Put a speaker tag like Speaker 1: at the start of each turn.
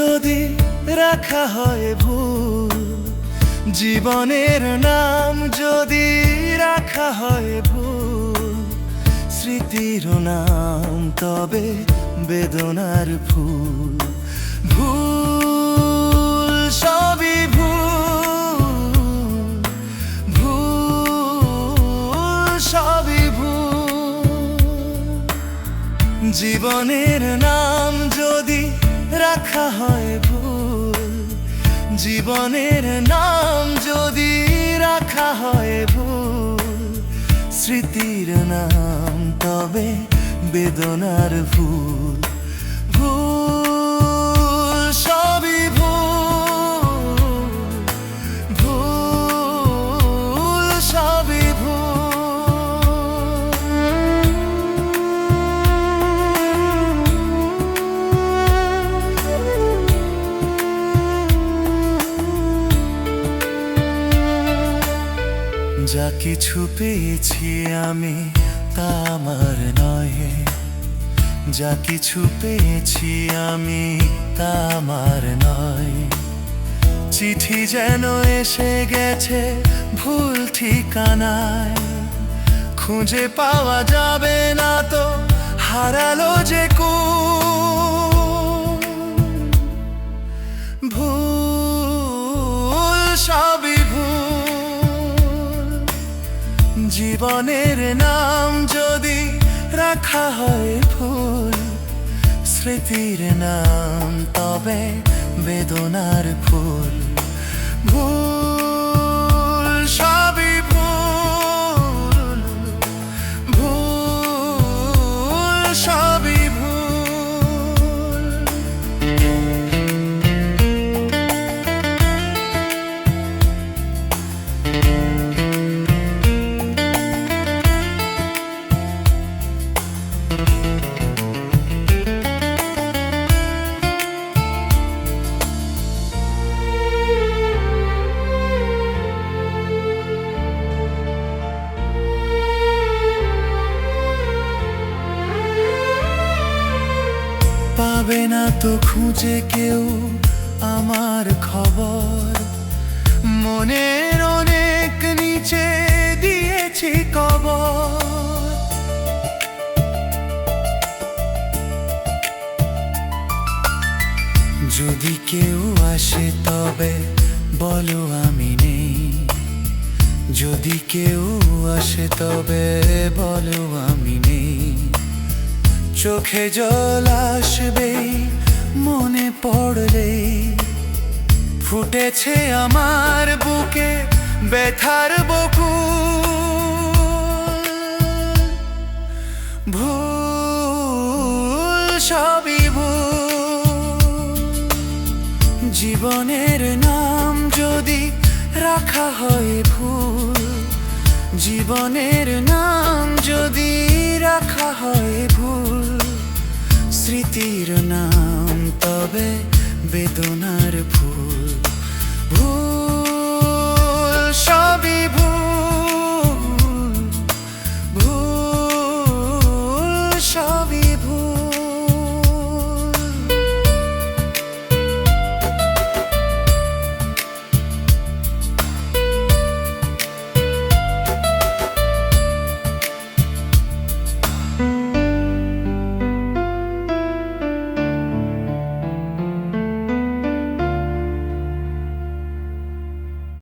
Speaker 1: যদি রাখা হয় ভুল, জীবনের নাম যদি রাখা হয় ভুল, স্মৃতির নাম তবে বেদনার ফুল। ভুল সবই ভুল, ভুল সবই ভুল। জীবনের নাম যদি রাখা হয় ভুল, জীবনের নাম যদি রাখা হয় ভুল, স্মৃতির নাম তবে বেদনার ফুল। ভুল সবই ভুল, ভুল সবই যা কিছু পেয়েছি আমি তা আমার নয়, যা কিছু পেয়েছি আমি তা আমার নয়। চিঠি যেন এসে গেছে ভুল ঠিকানায়, খুঁজে পাওয়া যাবে না তো হারালো যে ভুল সবই ভুল। জীবনের নাম যদি রাখা হয় ভুল, স্মৃতির নাম তবে বেদনার ফুল। ভুল সবই ভুল, ভুল সবই ভুল। পাবে না তো খুঁজে কেউ আমার খবর, মনের অনেক নিচে দিয়েছি কবর। যদি কেউ আসে তবে বলো আমি নেই, যদি কেউ আসে তবে বলো আমি নেই। চোখে জল আসবে মনে পড়লে, ফুটেছে আমার বুকে ব্যথার বকুল। ভুল সবই ভুল। জীবনের নাম যদি রাখা হয় ভুল, জীবনের নাম যদি রাখা হয় ভুল, স্মৃতির নাম তবে বেদনার ফুল। ভুল সবই ভুল।